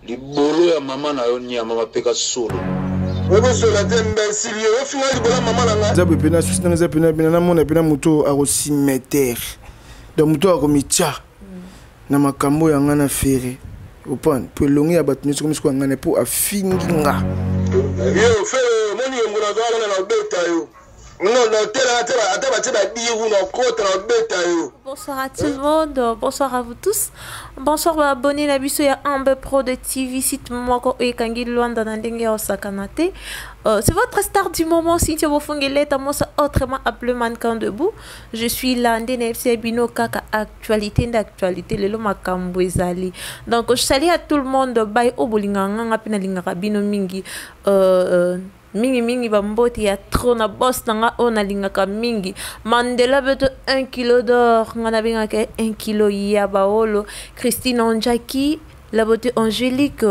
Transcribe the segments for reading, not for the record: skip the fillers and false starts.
libolo ya mama na yo nyama mapeka solo. Zabu pena susina za pena pena na mona pena muto a cimetière. Donc muto a komicha. Na makambo ya ngana fere. Opan, pour longi abatuni comme ce qu'on ngana pour afinga. Yo fe moni ngona zala na beta yo. Bonsoir à tout le monde, bonsoir à vous tous. Bonsoir à abonner la biso ya Ambe Pro de TV site moko ekangi Luanda na ndenge osakanate. C'est votre star du moment si tu veux moi ça autrement appelé mannequin debout. Je suis là NDNFC Bino Kaka actualité d'actualité le makambo ezali. Donc je salue à tout le monde bay obolinga nga pina linga bino mingi mingi bamboti ya trop na boss nanga ona lingaka mingi Mandela beto 1 kilo d'or ngana binga ke 1 kilo ya baolo Christine Onjaki la beauté angélique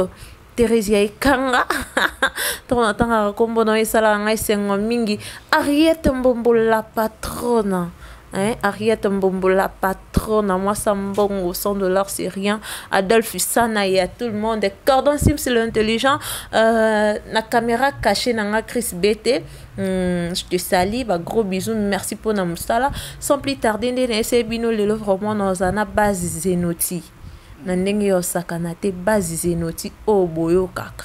Thérèse Kanga tona tanga kombo no esala ngai sengo mingi Ariette Mbombo la patronne. Hein, Ariette Mbombo la patronne, moi ça mbongo $100 c'est rien. Adolphe Sana et à tout le monde. Cordon Sim c'est l'intelligent. La caméra cachée nanga Chris BT. Je te salue, bah, gros bisous, merci pour na musala. Sans plus tarder, n'essaie bino lelo vraiment dans una base zenoti. Na ndenge yo sakanate base zenoti o boyo kaka.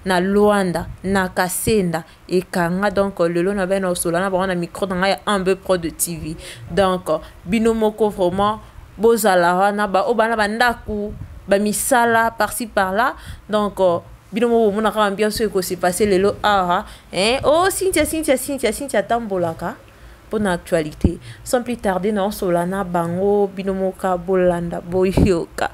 Na Luanda, na Kasenda et Kanga donc le long na ben solana ba na micro dans ya Ambe Pro de TV. Donc binomoko vraiment bozala na ba obana bandaku ba misala par-ci par-là. Donc binomo mona ka ambiance ko se passer le lo ara hein oh Cynthia tambolaka pour l'actualité. Sans plus tarder non solana bango binomoka bolanda boyoka.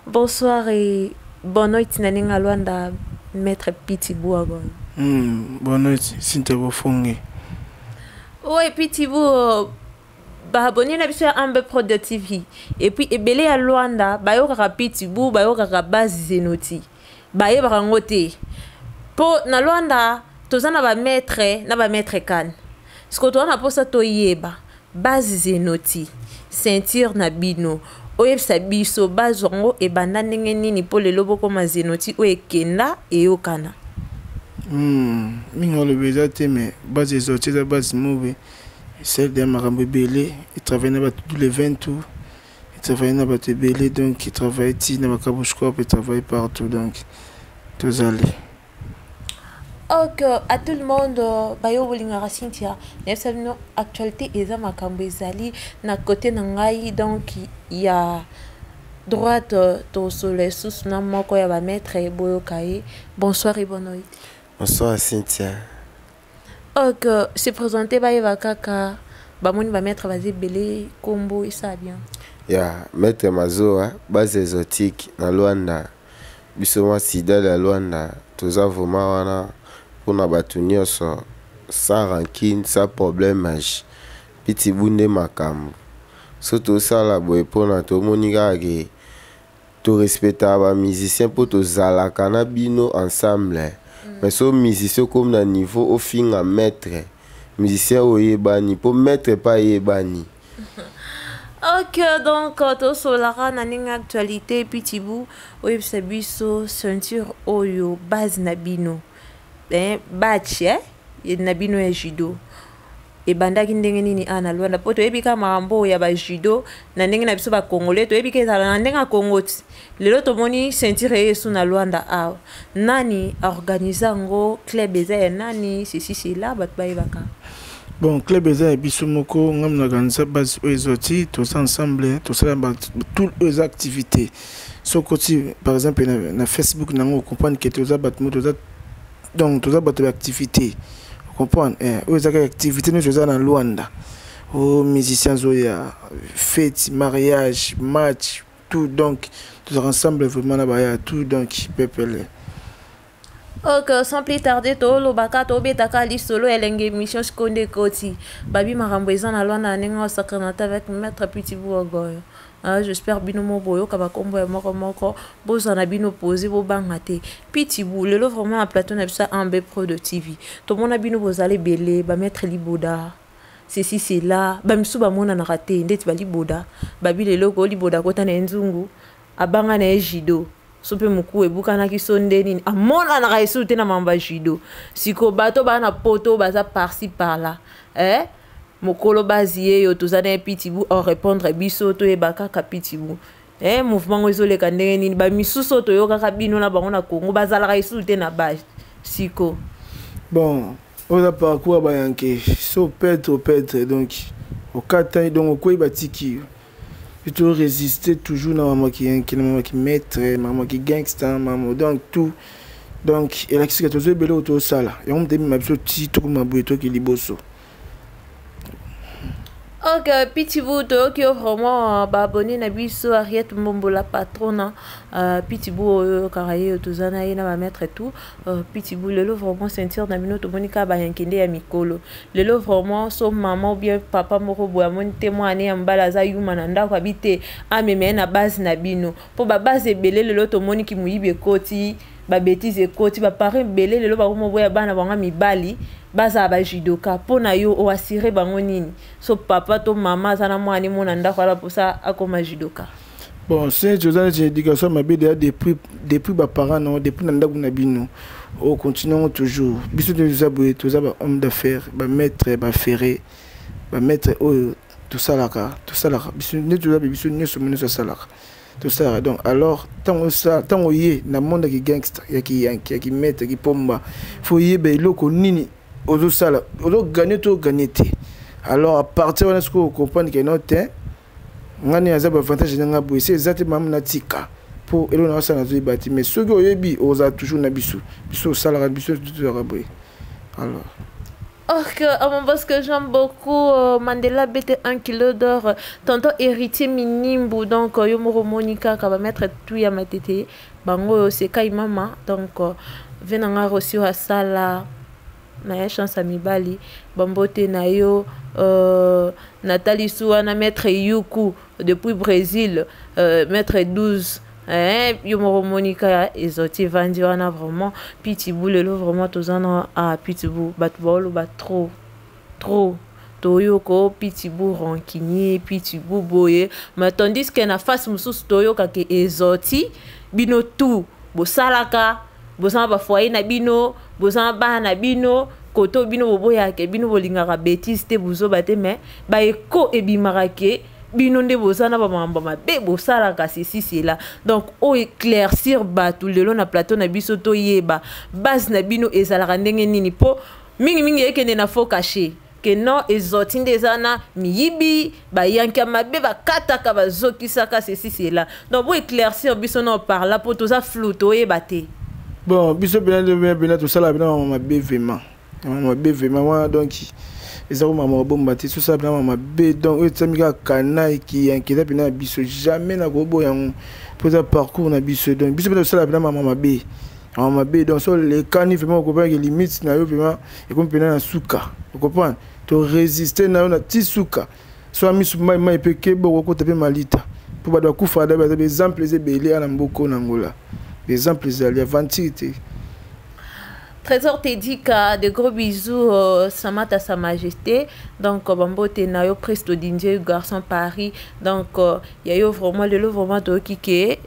Bonsoir et bonne nuit naninga Luanda. Maître Pitibou à bonne nuit, Cynthia Bofongi. Oui, Pitibou, abonné à la Ambe Pro de TV. Et puis, ebele à Luanda, bayo kaka Pitibou, bayo kaka base zenoti. Baye barangote. Po na Luanda, tozana ba maître kan. Ce que toi na posa to yeba, base zenoti, ceinture na bino. Oye sabiso bazongo e banda ndenge nini po lelo boko mazenoti o ekenda e okana mingo le beza te mais base ezoti za base move celle de makambo belé il travaille na tous les 20 tours il travaille na bato belé donc il travaille ti na makabushko il travaille partout donc tous allés. Ok, à tout le monde, bayo bolinga Cynthia, n'esavino actualité eza makambo ezali na côté nangai donc il y a droite to soleil sous na moko ya ba maître boyo kai. Bonsoir et bonne nuit. Bonsoir Cynthia. Ok, c'est présenté ba kaka ba moni ba maître bazi belé combo et ça bien. Ya maître Mazoa base exotique na Luanda. Bisoma sida la Luanda, toza vraiment wana pour na batunio so sans rancune, sans problème âge. Petit bunde makambo. Surtout ça la boy pour na to monika ke to respecter ba musicien pour to zalaka na bino ensemble. Mais so musicien comme na niveau au fin à maître. Musicien oyebani pour maître pas yebani. Ok, donc, tout solara naning actualité, Pitibou, oui, c'est biso, ceinture, oyo, base nabino. Batch, nabino ya judo. E banda kindenge nini ana Luanda poto ebika mambo ya ba judo na ndenge na biso ba congolais to ebika ezala na ndenge kongoti lelo to moni ceinture yesu na Luanda awa nani organiser ngo club eza nani c'est là bat baibaka. Bon, club eza biso moko ngam na ganza base ezoti tous ensemble tous ça toutes les activités so côté par exemple na Facebook nango comprendre que tous bat moto donc tous bat activité comprendre aux activités nous faisons dans Luanda aux musiciens zoya fête mariage match tout donc tous ensemble vraiment là-bas tout donc peuple. Ok, sans plus tarder, to baka to betaka li solo elenge émission skonde koti. Babi marambo eza na Luanda nenga sakanata avec maître Pitibou Ogoyo. J'espère binomo boyo kaba kombo ya moko boza na bino posé bo bangate. Pitibou lelo vraiment na plateau na bisa Ambe Pro de TV. To mona bino bozale belé ba maître Liboda. C'est là, ba misu ba mona na raté ndeti ba Liboda. Babi lelo ko Liboda kota na nzungu abanga na jido. sope muku ebukana ki sonde nini amona na kaisu te na mamba judo siko bato bana poto baza par-ci par-là mokolo bazie yo tozana Pitbull en répondre biso to ebaka ka Pitbull mouvement ezoleka ndenge nini ba misuso to yo kaka bino na bango na Congo bazala kaisu te na ba siko bon on a parcours ba yanke so peut-être donc au kata donc ko ibatiki plutôt résister toujours na maman qui maître maman qui gangster maman donc tout donc et la kisi ka tozo belo to sala et on demi mabso ti to mabueto ki liboso. Ok, Pitbull, qui est vraiment abonné na biso Ariette Mbombo la patronne Pitbull karaye tozana ina va mettre tout Pitbull le vraiment sentir na bino to monika ba yankende ya mikolo le vraiment so maman ou bien papa moko boya mon témoigner ya mbala za yuma na ndako habite ameme na base na bino po ba base ebele le to moniki muyibe koti ba bêtise koti ba parent belé le ba mo boya bana banga mibali baza ba judoka pona yo o assurer bango nini so papa to mama sana mwani mona ndako ala posa akoma judoka. Bon c'est Josane éducation ma bé depuis ba parents non depuis na ndako na bino on continue toujours biso de zaboué tous ba homme d'affaires ba maître ba ferré ba maître tout ça là biso ne tout ça biso ne sommes ça ça là tout ça donc alors tant yé na monde qui gangster ya qui maître qui pomba faut yé be loko nini ozo sala ozo gagner te alors à partir de ce qu'on comprend que notre ngani azaba avantage nga bo c'est exactement na tika pour elo na sala zo ibati mais ceux qui oyebi oza toujours na biso sala biso tout raboué alors. Ok, parce que j'aime beaucoup Mandela bête 1 kilo d'or, tonton héritier minimbu, donc Yomoro Monica qui va mettre tout à ma tête, bango c'est kai mama, donc venanga reçu à sala, na chance à mibali, bambote na yo, Nathalie Souana maître Yuku depuis Brésil, maître 12. Yomoro Monica ezoti vandi wana vraiment Pitbull le vraiment tozana à Pitbull batbolo bat trop toyoko Pitbull rancunier Pitbull boye mais tandis que na face mususu toyoka ke ezoti bino tout bosalaka bosana ba foyer na bino bosana ba na bino koto bino boboya ke bino bolingaka bêtise te buzo bate mais ba eko ebimaka ke bino nde bosana ba mamba mabe bosala ka c'est là donc o éclaircir batu lelo na plateau na biso to yeba base na bino ezalaka ndenge nini po mingi ekende na fo caché que non ezoti ndezana miyibi ba yanka mabe ba kataka ba zokisaka c'est là donc o éclaircir biso no par là po toza flou to yeba te bon biso bien tout ça là bien mabe vraiment donc ezako mama bomba te tout ça bien mama be donc etamika kana qui inquiète bien biso jamais na gobo yango pour ça parcours na biso donc biso bien ça bien mama be donc sur les cani vraiment ko pas limite na yo vraiment et comme pena na suka vous comprenez to résister na yo na tisuka so mi suma mai peke boko ko tape malita pour ba kufa da ba exemple les belé na mboko na ngola des exemples les avantités. Trésor Tédika, de gros bisous, Samata Sa Majesté. Donc, Bambote Nayo, Presto Dindier, Garçon Paris. Donc, il y a eu vraiment le lot vraiment de qui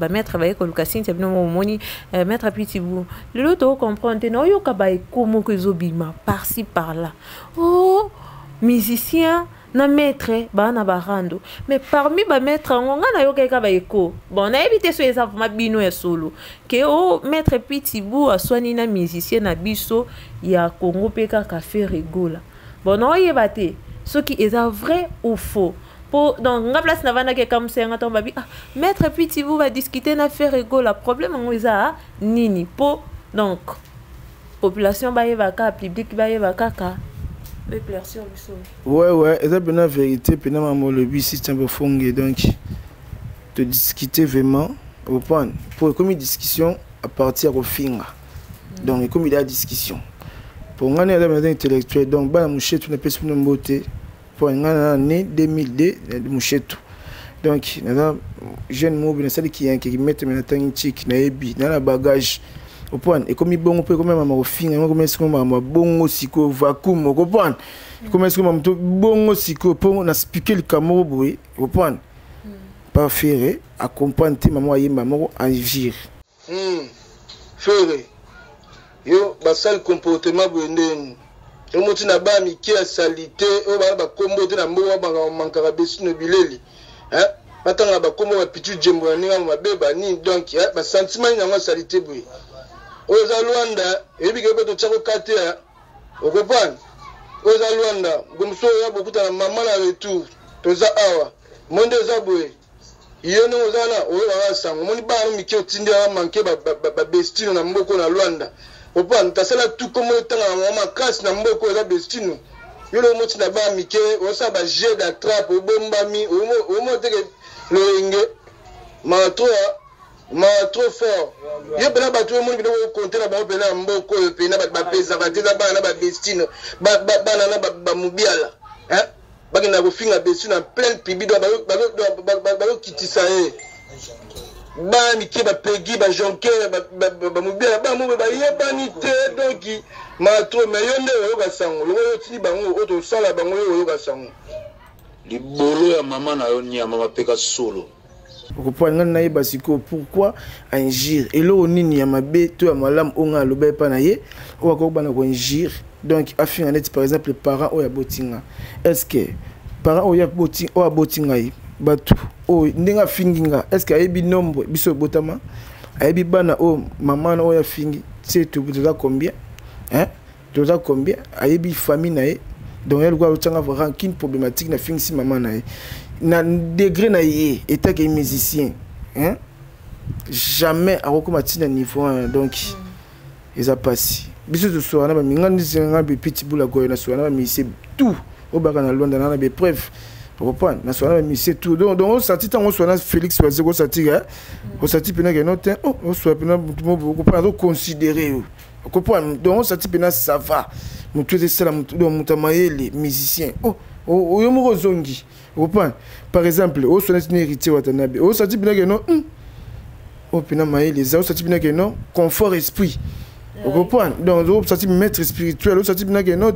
mettre avec Lucasine, c'est bien mon moni, mettre à Pitbull. Le lot de comprendre, non, yo kabaye comment que zobima, par-ci, par-là. Oh, musicien. Na maître bana barando mais parmi ba maître ngonga na yo keka ba eko bon na éviter so eza vraiment bino ya solo ke o maître Pitbull aswani na musicien na biso ya Congo peka ka faire rigola bon no yebate ce qui est vrai ou faux pour donc nga place na vana ke comme senga tomba bi maître Pitbull va discuter na faire rigola problème ngoza nini po donc population ba yebaka public ba yebaka ka. Ouais, et ça bien la vérité, puis maman le but si tu fongé donc de discuter vraiment au point pour comme une discussion à partir au finger. Donc comme il y a discussion. Pour un intellectuel donc bah moucher tu n'as pas une beauté pour un année 2002 moucher tout. Donc là jeune mot bien celle qui met maintenant une chic na ebi na bagage. Au point et comme il bon peut quand même à au fin comme est-ce que maman bon siko vacuum au point comme est-ce que maman bon siko pour on expliquer le camaro boy au point papa Ferré accompagne te maman yemba moko agir. Ferré yo basal comportement bwendeni omoti na ba miki ya salité o ba kombo te na mboka banga mankara besino bileli batanga ba kombo ba pitu jembo ni ngam mabeba ni donc ba sentiment na salité bwe oza Luanda ebike beto chako katea okopana oza Luanda gomso ya bokuta na mama na retour toza awa monde za bwe yene ozana oyo sango moni ba miki otindi ya manke ba bestino na mboko na Luanda opana tasala tout comme tanga na mama kasi na mboko za bestino yolo moti na ba miki osa ba jet d'attrape obombami omo teke loenge ma trop fort yo pena batu mo ngi do compter na ba pena mboko yo pena ba pesa ba teza ba na ba destino ba na ba mubiala bagina ko finga destino en plein public do ba kitisa ba mi ke ba pegi ba jonker ba mubiala ba mo ba yeba ni te donc ma trop mais yo nde yo ga sango yo ti bango o to sala bango yo ga sango libolo ya mama na yo nyama mapeka solo. Okopana na yeba siko pourquoi agir elo nini ya mabe to ya malamu onga lobe pa na ye o akobana ko agir donc afin net par exemple les parents o ya botinga est-ce que parents o ya botinga o abotinga yi batu o ndinga finginga est-ce que ayebi nombre biso botama ayebi bana o mama na o ya fingi c'est tout toza combien toza combien ayebi famille na ye donc elle doit avoir vraiment une problématique na fingi si maman na ye na degré na ye état que musicien jamais à recommencer à niveau donc ils a passé biso de soir na ba mingani zinga be petit boula goyo na soir na ba misi tout au baka na Londres na be preuve reprendre na soir na ba misi tout donc on sorti tant on soir na Félix Oazé ko sorti on sorti pena que non on soir pena beaucoup pas considérer comprendre donc on sorti pena ça va mutu de sala mutu do mutamayele musicien yo moko zongi comprendre par exemple au sonnet ni héritier watanabe au sorti pena que non pena mayele za au sorti pena que non confort esprit comprendre donc au sorti maître spirituel au sorti pena que non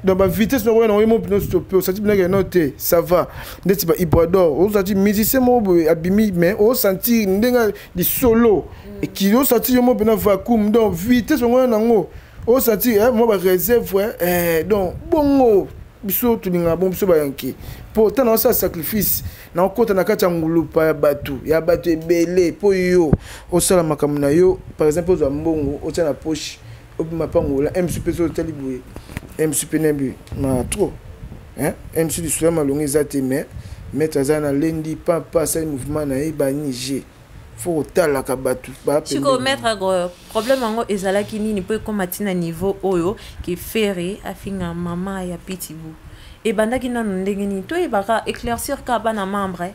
donc ba vitesse no no mo pena stopper au sorti pena que non ça va ndeti ba ibador au sorti musicien mo abimi mais au sentir ndenga di solo et qui au sorti yo mo pena vacuum donc vitesse no nango au sorti mo ba réserve donc bongo biso tulinga bon biso ba yanki pourtant on ça sacrifice na kota na kati ngulupa ya batu ebele po yo o sala makambo na yo par exemple ozo mbongo o tia na poche o bima pangola MCP so talibuye MCP nebi na trop MC du soir malongi zate mettre za na lendi papa ça mouvement na e ba Niger faut tala ka batu ba si ko mettre problème ngo ezala kinini po ko matina niveau oyo ki Ferré afinga mama ya Pitbull et banda ki nanu ndenge ni to yebaka éclaircir ka bana membre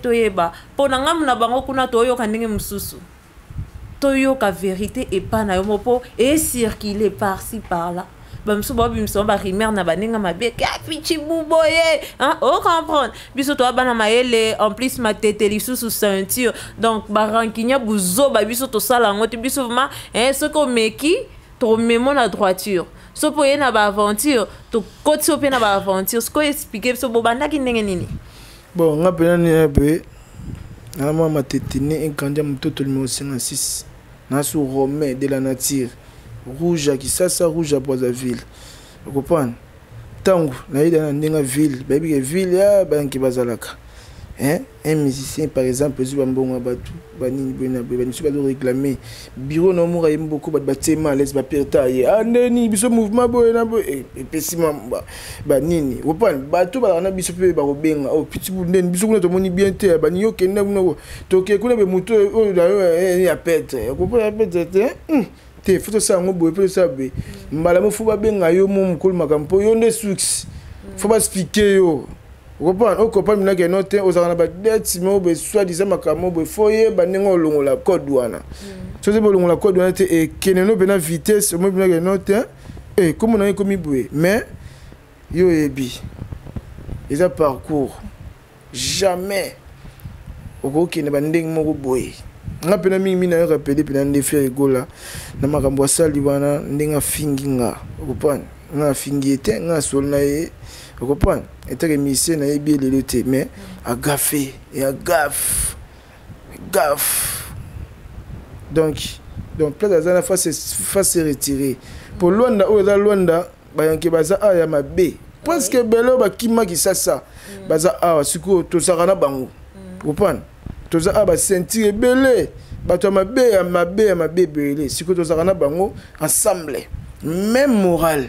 to yeba pona ngamu na bango kuna to yo ka ndenge mususu to yo ka vérité et pas na yo mopo et circuler par-ci par-là bamso bimso ba rimer na banenga mabe ka Pitbull boye o comprendre biso to bana maele en plus ma tete lisusu ceinture donc ba rankinya buzo ba biso to sala ngoti biso ma ce ko meki to memo na droiture so po yena ba aventure to koti so pe na ba aventure ce ko expliquer so bobanda ki ndenge nini bon ngapena ni be na mama tete ni enkanja mtoto numéro 56 na su Romain de la nature rouge qui ça rouge à Brazzaville vous comprenez tango na ida ndinga ville baby que ville ya banki bazalaka un musicien par exemple zu bambonga batu banini bena bani su bazo réclamer bureau no mo rayi mboko ba tema les ba perta ye ndeni biso mouvement boye na boye pesima banini vous comprenez batu ba na biso pe ba robenga Pitbull ndeni biso kuna to moni bien te bani yo kenda kuna to ke kuna be muto o da ya pete vous comprenez pete te faut ça ngo boye pe ça be mbala mo fuba benga yo mo mukulu makampo yo nde succès faut pas expliquer yo comprendre o comprendre na que note ozana ba dette mo be soit disant makambo be foye banengo longola code wana so c'est longola code wana te et keneno bena vitesse mo bena que note comme on a commis boye mais yo ebi ils a parcours jamais okoki na bandeng mo boye nga pena mingi na rappeler pena ndefe egola na makambo asali wana ndenga finginga comprendre nga fingi te nga sol na ye comprendre était que musicien na bien le te mais a gaffé et a gaffe donc place à la face se retirer pour Luanda ou za Luanda ba yanke baza a ya mabe presque belo ba kima ki ça baza a siko to sakana bango comprendre to za ba sentir belé ba to mabe belé siko to sakana bango ensemble même moral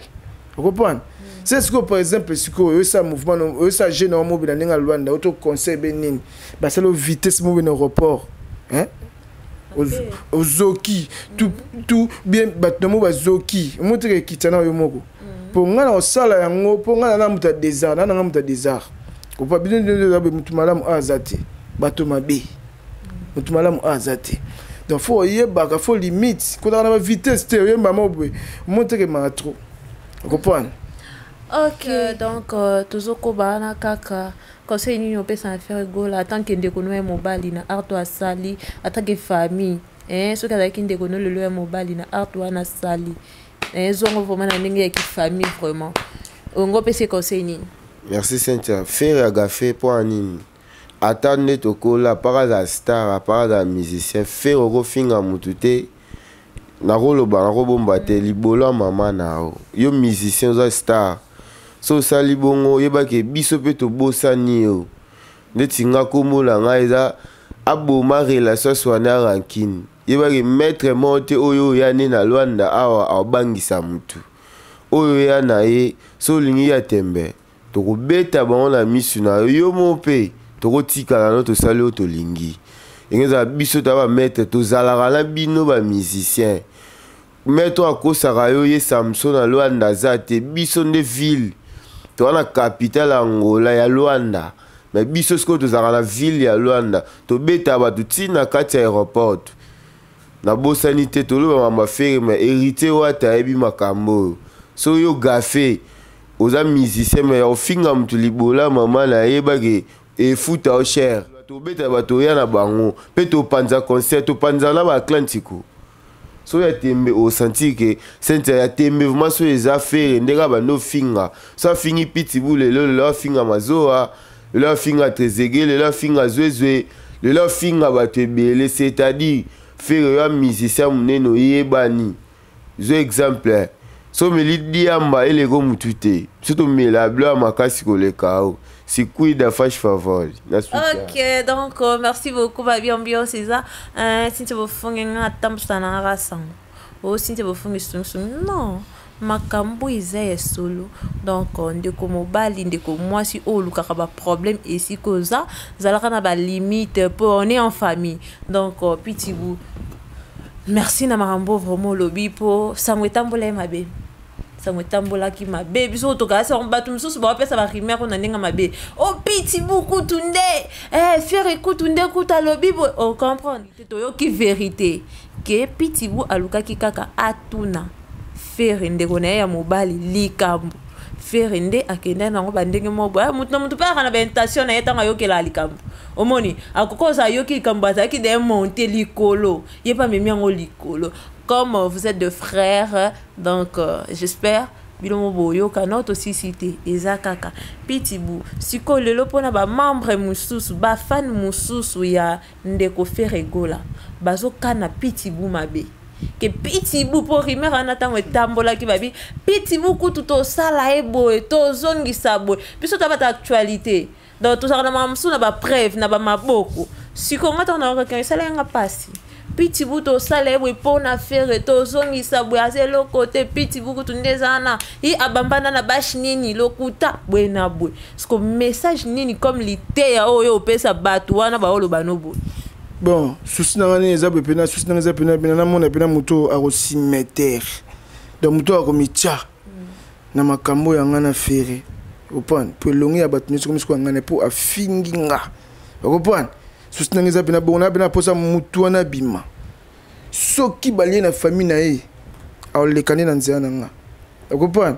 comprendre c'est ce que par exemple siko ça mouvement ça jeune en mobile na Luanda auto conseil benini ba c'est le vitesse mobile aéroport hein Ozoki tout bien battement bazoki montre kitana yo moko pour ngana osala yango pour ngana na muta désert na muta désert ko pa bien de mutu malamu azati bato mabe mutu malamu azati donc faut yeba ka faut limite ko na vitesse te yeba mobwe montre que ma trop comprendre. Ok, donc tozoko bana kaka conseil nini opesa faire gola tant que ndeko no mobali na arto asali attaque famille so kala ki ndeko no lelo mobali na arto wana sali zongo vraiment na ndenge ya famille vraiment ongo pesa conseil nini. Merci Cynthia. Faire à gaffer pour anini attendre tokola para la star para la musicien faire au finga mutute na rolo ba na robomba te libolo mama na yo musicien za star so sali bongo yeba ke biso pe to bosani yo ndeti nga komola nga eza aboma relation swana rankine yeba ke maître monte oyo ya ne na Luanda awa abangisa mutu oyo ya na ye so lingi ya tembe to ko beta bango na misu na yo mope to ko tikala no to sali o to lingi ngeza biso ta ba maître to zalaka na bino ba musicien maître akosaka yo ye Samson na Luanda zate biso nde ville to na capitale Angola ya Luanda mais biso sko to zaka na ville ya Luanda to beta ba to tina kati aéroport na bosanité to lo mama fere mais hérité wata ebi makambo so yo gafé oza musicien mais au finga mutu libola mama na yeba ke e futa o cher to beta ba to ya na bango pe to panza concert to panza na ba Atlantico so ya tembe o sentir que Cynthia ya tembe vraiment so les affaires ndeka ba no finga so fingi pitbull le finga mazoa le finga trezege le finga zwezwe le finga ba tebele c'est-à-dire faire ya musicien muneno yebani zo exemple so meli diamba ele go mutute surtout mela bla makasi ko le kao c'est cuida faz favor. Ok, donc merci beaucoup babi ambiance ça si tu veux faire un temps ça na rasan ou si tu veux faire non makambo iza solo donc ndeko mobali ndeko mwasi o lukaka ba problème ici koza zalaka na ba limite pour on est en famille donc pitibou merci na marambo vraiment lobby pour samwetambola mabe samwetambola ki mabe biso to ka sa batu msusu ba pesa ba rimer on ndinga mabe o pitibou kutunde faire kutunde kuta lobby on comprendre to yo ki vérité que pitibou aluka ki kaka atuna faire ndeko na ya mobali likambo faire nde akenda nango bandenge mobo mutu pa kana bentation na yetanga yokela likambo omoni akokoza yoki likambo azaki de monter likolo yepa memi ngo likolo comme vous êtes deux frères donc j'espère bilomo boyo kanoto aussi cité ezakaka pitibou siko lelo pona ba membre mususu ba fan mususu ya ndeko faire gola bazo kana pitibou mabe que pitibou pour rimer en attendant tambola ki babi pitibou kutu to sala ebo to zongi sabo biso ta ba actualité donc tout ça na mamsu na ba preuve na ba maboko siko ngata na ka sala nga pasi pitibou to sala ebo pour na faire to zongi sabo azelo côté pitibou kutu ndezana i abambana na bash nini lokuta bwena bwe sko message nini comme lité ya oyo pesa batu wana ba olo banobo. Bon, souci n'a rien à pena, souci n'a rien à pena, pena mon pena muto a aussi meter. Donc muto a comme tcha. Na makambo ya ngana fere. Opan, pour longi a battu comme ce qu'on ngana pour a finginga. Opan, souci n'a rien à pena, bon na pena posa muto na bima. So ki balien na famille na e. A le kané na nzana nga. Opan,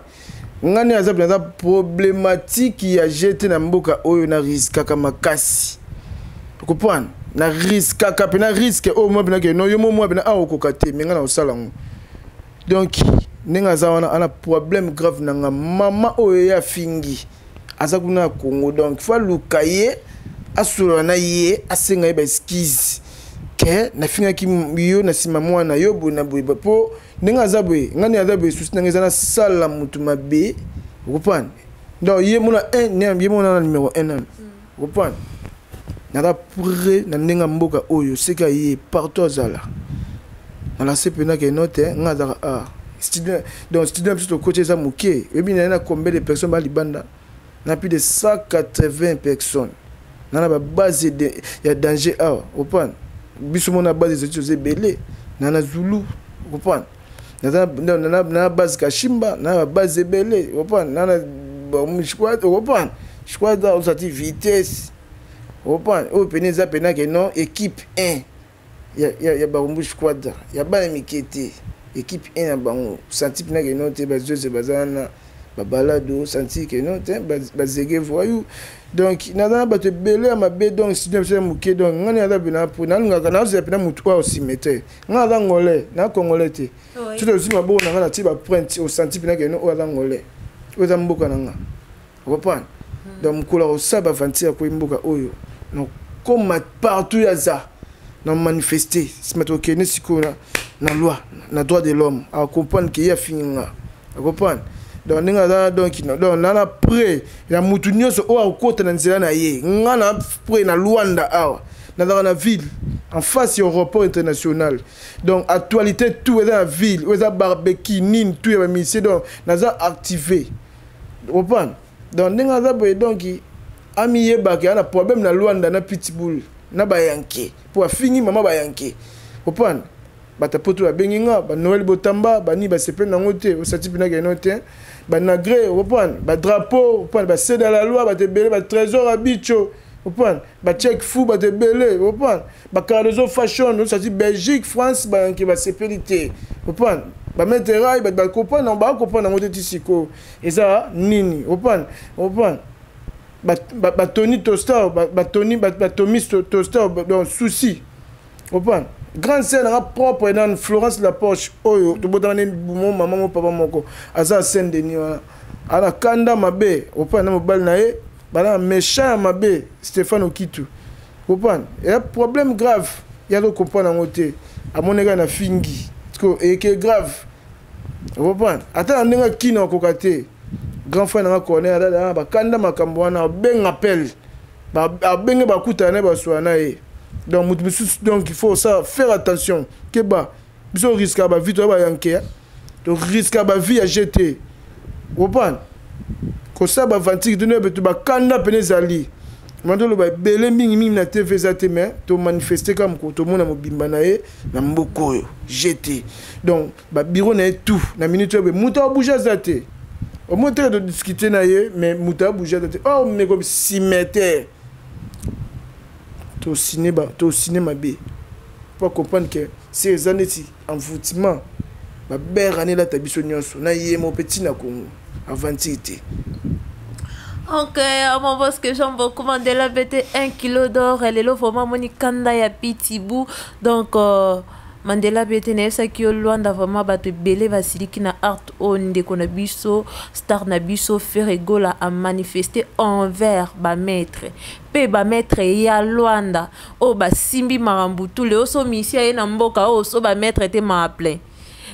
ngani a zapena problématique ya jeté na mboka oyo na risque kama makasi. Opan. Na risque kaka pena risque o mo bina ke no yo mo bina a okokate menga na osala ngo donc ndenge aza wana ana problème grave na nga mama oyo ya fingi aza kuna Congo donc faut luka ye asolo na ye asenga ye ba excuse ke na finga ki yo na sima mwana yo bona boye po ndenge aza boye ngani aza boye susi ndenge za na sala mutu mabe ukupana donc ye mona 1 ye mona na numéro 1 ukupana na pré na ndenge mboka oyo seka ye partout azala na la sepena ke note ngaza student donc student plutôt côté ça mouké et bien il y a combien de personnes à Libanda na plus de 180 personnes na la base de il y a danger au pan biso mona base des études belé na Zulu au pan na base Kashimba na base belé au pan na squad au pan squad dans sa vitesse au pan au peneza pena que non équipe 1 il y a barumbu squad il y a ba mikete équipe 1 bango senti pina que non te bazose bazana babalado senti que non te bazege voyou donc nana ba te belé ma be donc student se muké donc ngani ala bina pour na ngaka na ze pina mutu wa aussi mete ngala ngolé na congolais te tu te aussi ma bo na ngana ti ba print au senti pina que non ala ngolais o za mboka nanga reprendre donc mkola o saba vantir ko mboka oyo donc comme partout ya za non manifester si matoke ne sikona na loi na droit de l'homme à comprendre qu'il y a fini à comprendre donc ninga donc na près ya mutu nyonso o akota na nzela na ye ngana près na Luanda awa na ville en face au aéroport international donc actualité tout est dans la ville ou za barbecue nin tout est mis donc naza activé comprendre donc ninga za boy donc ami yeba ki ana problème na Luanda na pitbull na bayanke pour finir maman bayanke comprendre bata poto ba benginga ba Noël Botamba ba ni ba sepe na ngote o sati pina ke note ba nagré comprendre ba drapeau comprendre ba c'est dans la loi ba te belé ba trésor abicho comprendre ba check fou ba te belé comprendre ba cardozo fashion o sati Belgique France ba yanke ba sécurité comprendre ba mettre rail ba comprendre ba comprendre ngote tisiko et ça nini comprendre ba Tony Toaster ba Tony ba Tommy Toaster donc souci comprendre grande scène propre dans Florence la Poche oyo to botana mon maman mon papa moko aza scène de niwa ala kanda mabe opa na mobile na ye bana méchant mabe Stéphane Okitu comprendre et un problème grave ya do comprendre ngote amoneka na fingi parce que et que grave comprendre ata ndinga kino kokate grand frère na connaît ada ba kanda makambo wana ben appel ba benga ba kutana ba swana ye donc il faut ça faire attention que bah biso risque ba vie to ba yanke to risque ba vie à jeter comprendre ko ça ba vantique de ne ba kanda penezali mandolo ba belé mingi na TV za te mais to manifester comme ko to mona mobimba na ye na mboko yo jeter donc ba bureau na tout na minute ba muta bouger za te au monter de discuter na ye mais muta bouger za te oh mais comme cimetière au cinéma B pour comprendre que ces années envoûtement ma belle année là tabiso nyonso na yé mon petit na Congo avant été ok mon boss que j'aime beaucoup Mandela bête 1 kilo d'or elle est là vraiment moni kanda ya pitibou donc Mandela bete na esa ki Luanda vraiment bato belé basiliki na art onde kona biso star na biso faire gola a manifester envers ba maître pe ba maître ya Luanda o ba simbi marambutu le oso misia na mboka o so ba maître te ma plein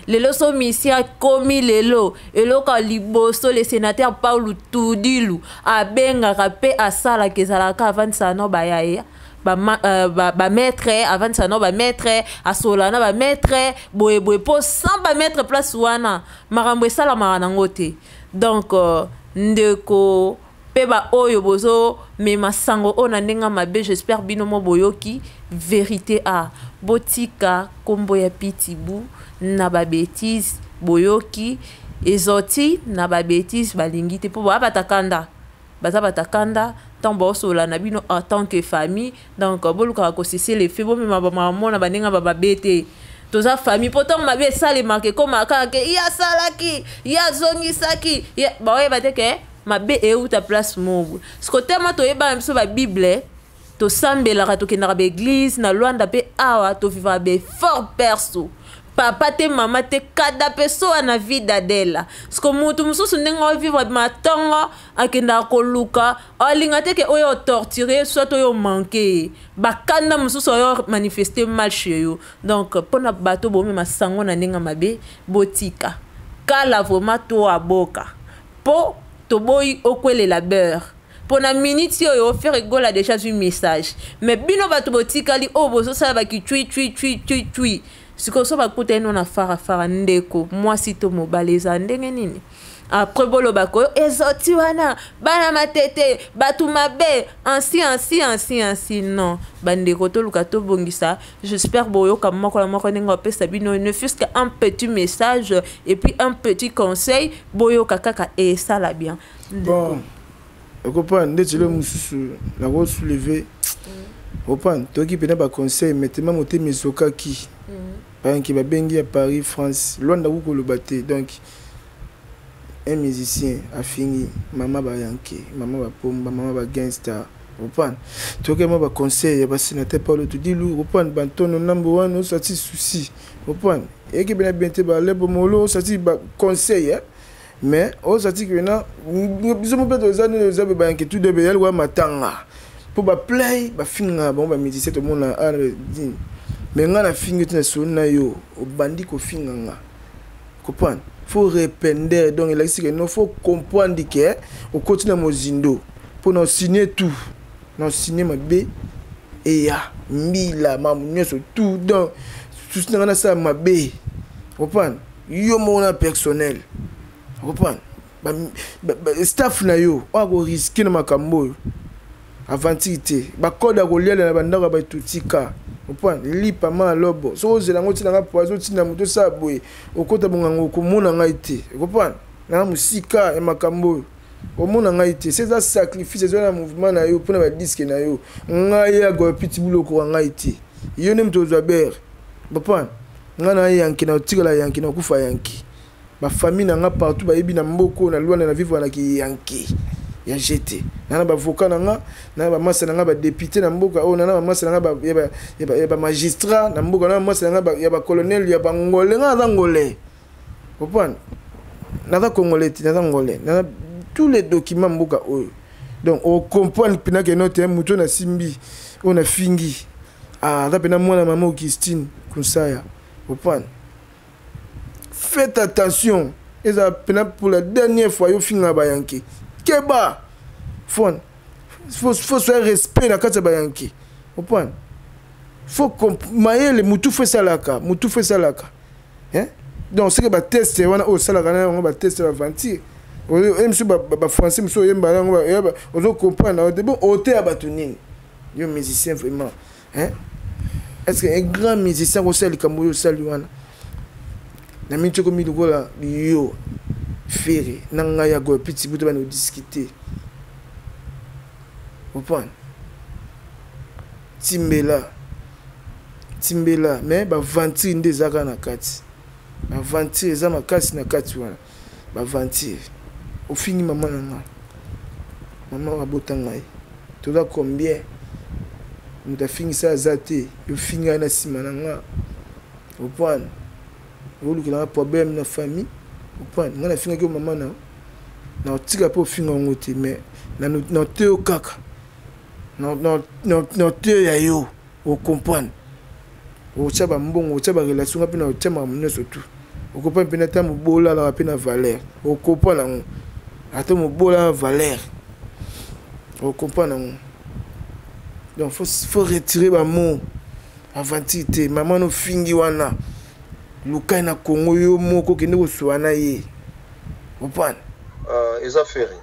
lelo so misia komi lelo eloka liboso le sénateur Paul Tudilu abenga pe asala kezalaka avant ça no ba ya ba maître avant ça non ba maître asolana ba maître boye po sans ba maître place wana marambo sala marana ngote donc ndeko pe ba oyo bozo me masango ona ndenga mabe j'espère bino mo boyoki vérité a botika kombo ya pitibou na ba bêtise boyoki ezoti na ba bêtise balingi te po ba batakanda baza batakanda tambo sola na bino en tant que famille donc boluka ko cesser les faits bo me maman na banenga ba bébé toza famille pourtant ma be ça les marqué comme aka ke ya salaki ya zongi saki ya ba ouais ba te ke ma be e ou ta place mo ce côté ma to yeba mso ba bible to sambela ka to ke na ba église na Luanda pe awa to vivre be fort perso papa te mama te kada pessoa na vida dela sko mutu mususu ndenge vivre matongo akenda koluka alinga te ke oyo torturer soit oyo manquer bakanda mususu oyo manifester mal chez yo donc pona bato bomi masango na ndenge mabe botika kala vraiment to aboka po to boy okwele la beurre pour na minute yo faire gola déjà un message mais bino bato botikali o bozo sala ba ki tui siko so ba kuta eno na fara ndeko moi si to mobaleza ndenge nini après bolo bako ezoti wana bana matete batu mabe ainsi non bandeko to luka to bongisa j'espère boyo comme moko nenga pesa bino ne fût-ce qu'un petit message et puis un petit conseil boyo kaka et ça la bien bon comprendre ndeti le mususu na go soulever comprendre to ki pena ba conseil mettez-moi monter mesoka ki par qui va bengi à Paris France loin da ko le baté donc un musicien a fini maman ba yanké maman ba pomba maman ba gangster comprendre to ke mo ba conseil ba sénateur Paulo to dilu comprendre bantono number 1 ça ti souci comprendre et qui pena bien te ba lebo molo ça ti ba conseil mais au sati que na biso mo peto za ne za ba yanké tout de bel wa matanga pour ba play ba finga bon ba musicien to mona a mais nga na finga tu na so na yo o bandi ko finga nga comprendre faut répondre donc il a dit que non faut comprendre que au continent mozindo pour nous signer tout non signer ma b et ya mila mamunyo so tout donc tout na ça ma b comprendre yo mon personnel comprendre staff na yo wa ko risquer na makambo avantique ba code ko liala na bandaka ba tutika comprendre lipa ma lobo so ozela ngoti na poison tina muto sabwe okota bongango ko mona ngaite comprendre na musika e makambo o mona ngaite c'est ça sacrifice zo na mouvement na yo pona ba disque na yo ngaya go pitbull ko ngaite yo ne mto zo ber comprendre ngana yanki na otikala yanki na kufa yanki ma famille na nga partout ba yebi na mboko na lwa na vivre na ki yanki ya jeté na ba avocat na nga na ba massa na nga ba député na mboka o na ba massa na nga ba magistrat na mboka na massa na nga ya ba colonel ya ba ngolé nga za ngolé comprendre na za congolais na za ngolé na tous les documents mboka o donc on comprend pina que notre muto na simbi on a fingi ah za pena mwana mama Augustine kunsaya comprendre. Faites attention, et ça pour la dernière fois yo finga bayanki. Keba faut soit respect na kata bayanki. Comprendre? Faut mailler le mutu fait salaka, hein? Donc c'est que ba test wana o salaka na on ba test ba vantir. O monsieur ba français monsieur yemba na on comprendre bon hôtel abatunini. Yo musicien vraiment, hein? Est-ce que un grand musicien au sel kamboyo saluana? Na mincho komi lugola yo fere nanga ya go petit buto bana discuter comprendre timbela mais ba ventir ndezaka na kati ba ventir za makasi na kati wana ba ventir au fini maman nanga wa botanga to da combien muta fini ça zate yo finga na sima nanga comprendre ou qui a un problème dans la famille ou pas on a fini que maman na otika po finga ngote mais na teo kaka na teo ya yo o comprendre o chaba mbongo o chaba relation ngapi na o chama mno surtout o comprendre pena ta mobola la pena valeur o comprendre ata mobola valeur o comprendre donc faut retirer ba mot avantité maman no fingi wana lukai na Congo yo moko kende ko swana ye opana eza ferré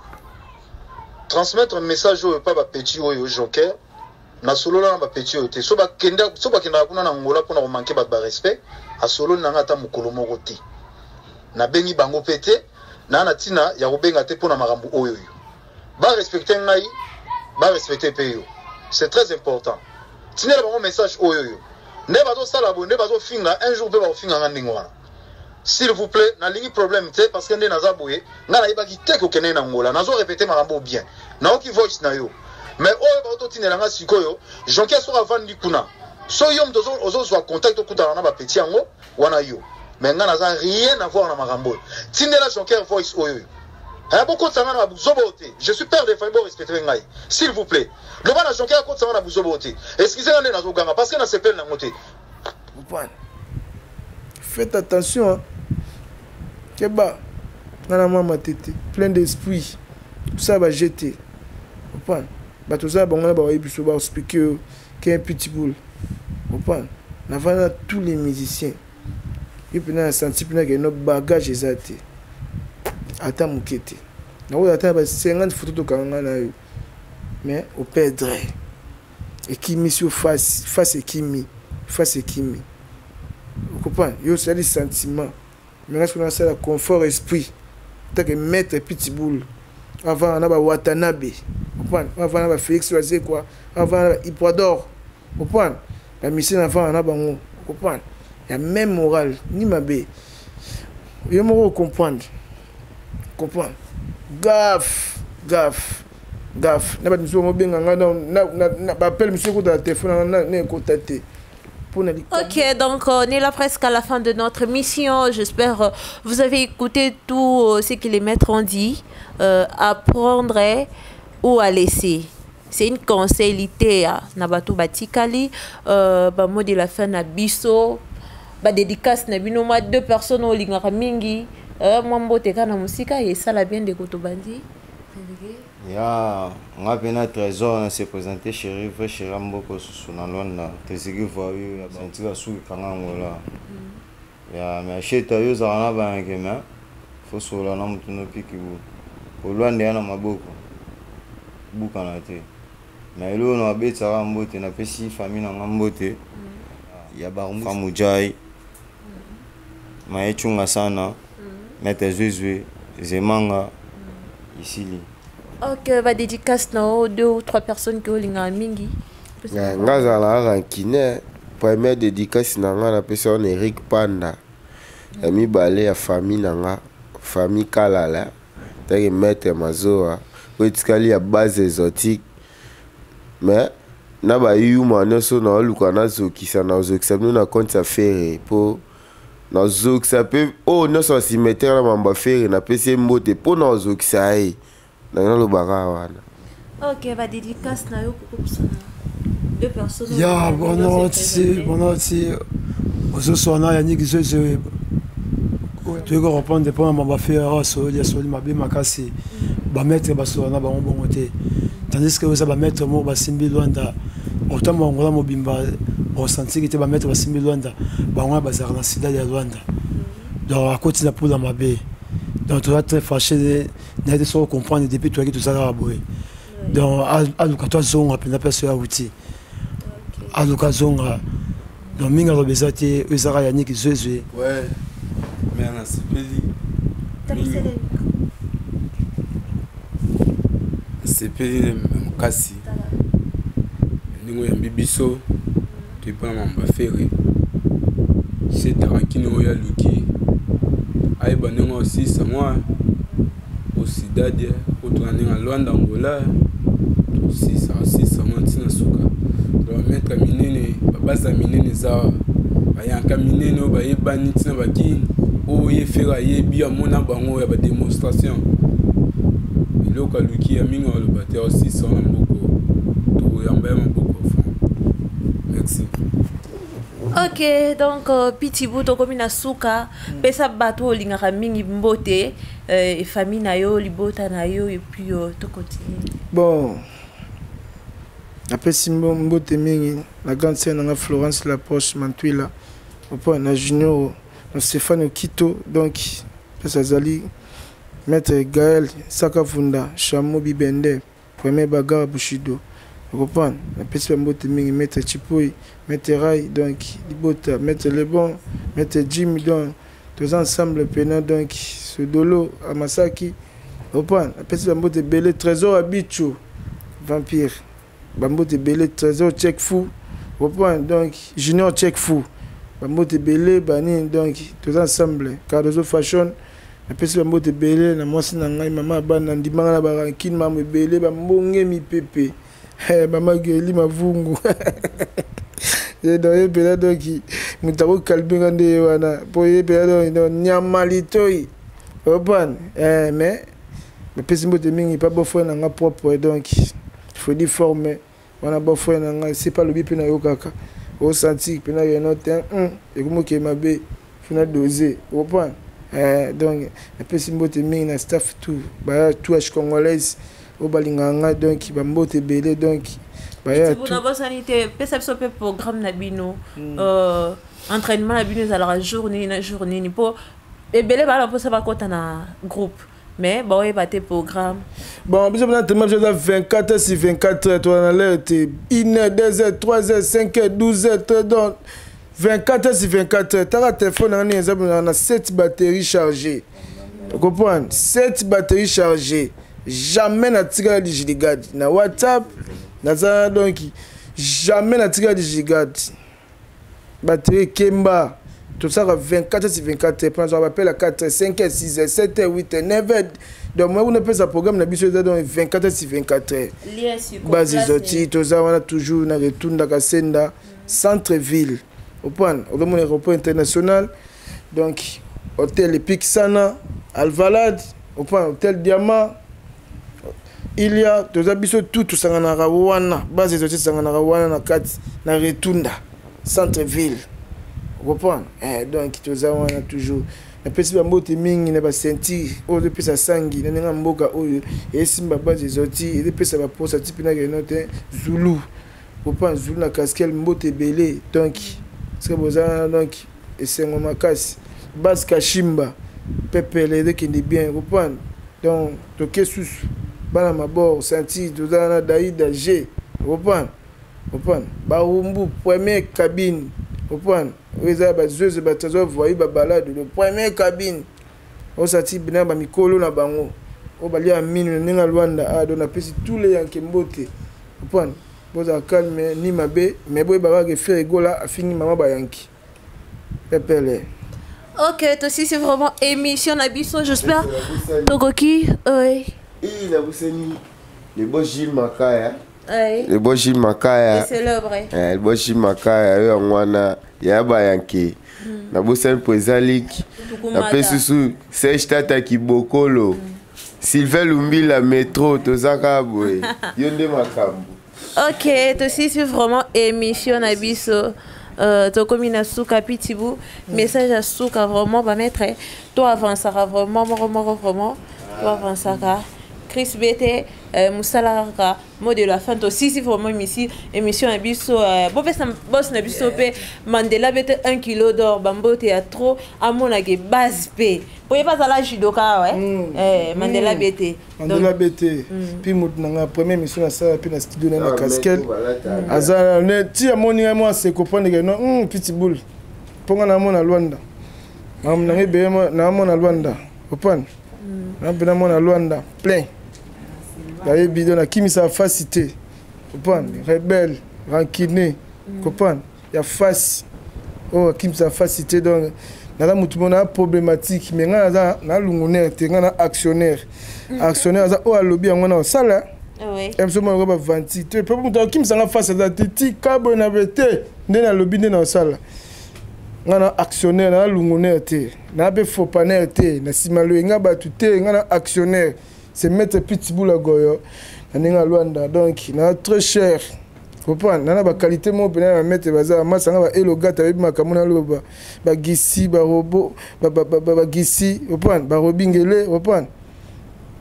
transmettre un message au pas ba petit oyo joker na solo na ba petit oyo te so ba kenda kuna na ngola pona ko manquer ba respect a solo na ngata mukolo moko te na bengi bango pete na tina ya ko benga te pona makambo oyo ba respecter ngai ba respecter pe yo c'est très important tinela bango message oyo ne bazo sala bo ne bazo finga un jour pe ba finga ngandingo wana s'il vous plaît na lingi problème te parce que ndena zaboye ngana iba ki teko kene na ngola nazo répéter makambo bien na oki voice na yo mais oyo ba to tinela nga sikoyo jonke so avandi kuna so yom dozo ozo so contact okuta na ba petit yango wana yo mais nga naza rien à voir na makambo tindela Jonker voice oyo beaucoup de sangana buzobote je suis père de famille pour respecter ngai s'il vous plaît le bana Jonker ko sangana buzobote excusez-moi na zoganga parce que na s'appelle na moté faites attention keba na mama tete plein d'esprit ça va jeter comprendre ba tout ça bon ba biso ba expliquer qu'un petit boule comprendre na vana tous les musiciens et puis na senti puis na que notre bagage exact ata mukete na o ata ba 50 photos to kanga na yo mais au perdre et qui met sur face et qui vous comprenez yo c'est des sentiments mais là on a ça le confort esprit tant que mettre petit boule avant on a ba Watanabe vous comprenez avant on a ba Félix Oazé quoi avant on a Ipoador vous comprenez la mission avant on a ba vous comprenez il y a même morale ni mabe yo mo comprendre gaffe na ba miso mo benga na ba appel monsieur ko da téléphone na contacter. Ok, donc on est là presque à la fin de notre mission. J'espère vous avez écouté tout ce que les maîtres ont dit. Apprendre ou à laisser. C'est une conseillité. Nabatou Batikali, mot de la fin na biso, dédicace na binoma 2 personnes au lingara mingi. Moi mbote kana musika et ça la bien de Kotobandi. Ya nga pena trésor na se présenter chéri vrai chéri mboko susu na Londres teziki voyu ya bantika su kanga ngola ya mais acheta yo za na ba ngema faut sola na mutuno piki bu olwande yana maboko buka na te mais lo no abetsa wa mbote na pesi famille na mbote ya ba mujai maechunga sana mete zuzwe zemanga ici. Ok, va dédicace na 2 ou 3 personnes qui ont linga mingi. Ngaza la rankine première dédicace na nga na personne Eric Panda. Ami balé ya famille na nga, famille Kalala. Teke maître Mazoa, otikali ya base exotique. Mais na ba yu mwana so na luka na zokisa na zokisa na compte affaire pour na zokisa pe oh no so si mettre na mamba faire na pese mbote pour na zokisa ai. Ok, va dédicace na yo pour 2 personnes. Ya bon aussi ososona ya niki zozo tu ko répondre pour mamba faire so ya so mabe makasi ba mettre basona ba bongo te tandis que ça ba mettre mo ba simbi Luanda autant mongola mobimba ressenti que ba mettre ba simbi Luanda ba ngwa bazar na sida ya Luanda donc à côté la pour la mabe. Donc tu vas très fâché de se comprendre depuis toi qui tout ça là boy. Donc à l'occasion zonga pe na personne à outil. À l'occasion donc minga robezati ezara ya niki zezwe. Ouais. Mais on a sepeli mkasi. Ningo ya bibiso tu pas mamba ferré. C'est tarakino ya luki. Aïe banengo aussi c'est moi aussi dadie autourner à Luanda Angola aussi ça moi tina suka donc mettre minene basa minene za bayanka minene ba yebani tina baki o ye fera ye bia mona bango ya ba démonstration iloko luki ya mingo le baté aussi ça na mboko to yamba mboko merci. Ok, donc petit bout to komina suka pesa bato lingaka mingi mbote et famille na yo libota na yo et puis to continue. Bon. Après Simbo mbote mingi la grande scène na Florence la Poche Mantuila. Opo na Junior na Stéphane Kito donc pesa zali maître Gaël Sakafunda Chamo Bibende premier bagarre Bushido. Vous comprenez? La personne mbote mingi maître Chipoi, maître Rai donc Libota, maître Lebon, maître Jim donc tous ensemble pena donc ce dolo à Masaki. Vous comprenez? La personne mbote belé trésor à Bicho, vampire. Bambote belé trésor check fou. Vous comprenez? Donc junior check fou. Bambote belé bani donc tous ensemble Cardozo fashion. La personne mbote belé na mwasi na ngai mama bana ndimanga na barankine mamu belé bambonge mi pepe. Mama Geli Mavungu. et donc epela donc moto akokalbinga nde wana mpo epela donc nyama litoi opane mais pesi mbote mingi pa bofre na nga propre donc faut dire former wana bofre na nga c'est pas lobi mpe na yo kaka osenti mpe na yeno te ekomoke mabe fina doser opane donc pesi mbote mingi na staff tout baya tout h congolaise o balinga nga donc bambote ebele donc baya tout na bosanité pesa biso pe programme na bino entraînement na bino ezalaka journée na journée ni po ebele bala mposa bakota na groupe mais baoyeba te programme bon biso bana tellement je 24 sur 24 toi na l'air te 1h 2h 3h 5h 12h donc 24 sur 24 taka téléphone na exemple na 7 batteries chargées tu comprends 7 batteries chargées jamais na tika di giligad na WhatsApp na ça donc jamais na tika di giligad batterie Kemba tout ça 24 sur 24 prends on appelle à 4 5 6 7 8 9 donc moi on appelle ça programme na biso donc 24 sur 24 base zoti tout ça on a toujours na retunda kasenda centre ville au point au monde aéroport international donc hôtel Epic Sana Alvalade au point hôtel Diamant il y a deux abisso tout sangana rawana base zoti sangana rawana na kati na retunda centre ville comprendre donc tous on a toujours na pesi ba mbote mingi na ba sentir o de pesa sangi na nga mboka oyo esimba base zoti e de pesa ba posa tipi na note Zulu comprendre Zulu na casquelle mbote belé donc c'est besoin donc esengo makasi base kashimba pepele de kindi bien comprendre donc to kesusu bana mabor sentir tous na daïda G comprendre ba umbu première cabine comprendre oza bazeuse batazo voyer ba balade le première cabine osati bina ba mikolo na bango o balia minu ninga Luanda ado na pesi tous les yanke mbote comprendre boza calme ni mabe mais boy ba ke faire gola afini mama ba yanki pepele. Ok, toi aussi c'est vraiment émission Nabiso, j'espère. Togoki, oui. Il a bosseni le beau Gilles Makaya. Oui. Le beau Gilles Makaya. C'est célèbre. Le beau Gilles Makaya yo ngwana ya ba yanki. Na bosseni pozalik. Na pesusu Serge Tata Kibokolo. Sylvain Lumbila métro tozaka boy. Yonde makambo. Ok, toi aussi c'est vraiment émission Nabiso. To komina suka pitibou message à suka vraiment va mettre toi avançera vraiment toi avançera Chris BT Moussalaraka mot de la fin aussi c'est vraiment émission Nabiso boss Nabiso pe Mandela bete 1 kilo d'or bambo théâtre à mon age base p pouvez pas à la judoka ouais Mandela BT puis mon première mission à ça puis na studio na casquette azala ne ti amoni moi c'est comprendre que non pitbull ponga na mona Luanda na ngebe na mona Luanda opane na bena mona Luanda plein la bidon na kimi sa facilité comprendre rebelle ranquiné comprendre ya face oh kimi sa facilité donc na mutu mona problématique mais nga na lungoner te nga na actionnaire za o alobi yango na sala oui em so mo ba vanti te pe mutu kimi sa nga face za titi kabo na bete nde na lobi nde na sala nga na actionnaire na lungoner te na be fopaner te na simalo nga batu te nga na actionnaire c'est mettre pitbull à goyo na Luanda donc na très cher comprendre na ba qualité mo bena mettre baza masanga ba elogata ba makamona loba ba gisi ba robot ba gisi comprendre ba robingele comprendre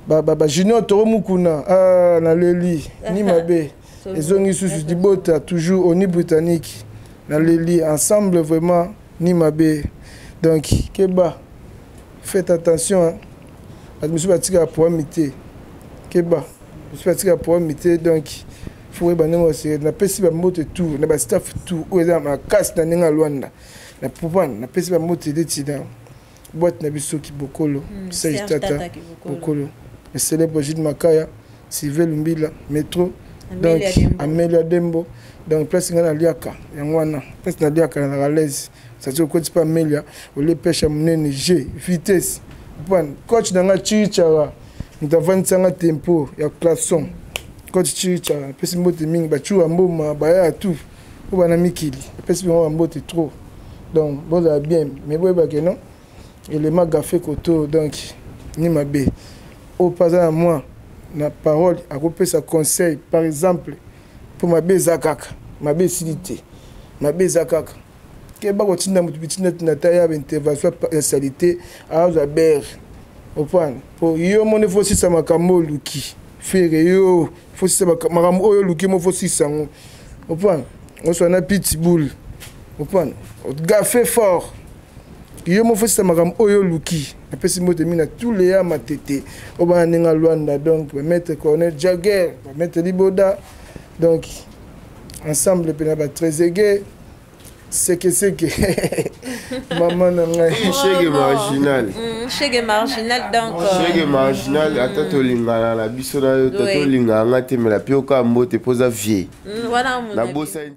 ba junior toro mukuna na leli ni mabe ezongi susu dibota toujours au ni britannique na leli ensemble vraiment ni mabe donc keba faites attention monsieur Batika pour imiter Keba monsieur Batika pour imiter donc faut ba nengo c'est na pesi ba moto tout na ba staff tout o za ma casse na ninga Luanda na pouvoir na pesi ba moto de tida boîte na biso ki bokolo Serge Tata bokolo le célèbre Gilles Makaya Sylvain Lumbila métro donc Amelia Dembo donc place ngana liaka yangwana place na liaka na l'aise ça se côté pas Amelia o le pêche monene G vitesse bon coach danga chichara mutavantsanga tempo ya klaxon coach chichara pesi mbote mingi bachu amboma baya tout ou bana mikili pesi bango mbote trop donc boza bien mais boyeba ke non élément gafé koto donc ni mabe au pas à moi na parole akopesa conseil par exemple pour mabe zakaka mabe silité mabe zakaka ke ba kotinda mutu bitina na taya ba intervention ya salité a ber au point pour yo mon faut si ça makambo luki faire yo faut si ça makambo oyo luki mo faut si sango au point on soit na pitbull au point gafé fort yo mo faut si ça makambo oyo luki apesi moto mina tous les ya matete o ba ninga Luanda donc mettre Colonel Jagger mettre Liboda donc ensemble pena ba Trezeguet c'est que maman chege marginal chege marginal donc chege marginal ata tolingana na biso na yo tato linganga te mais la pio ka mbote poza vie voilà na bosa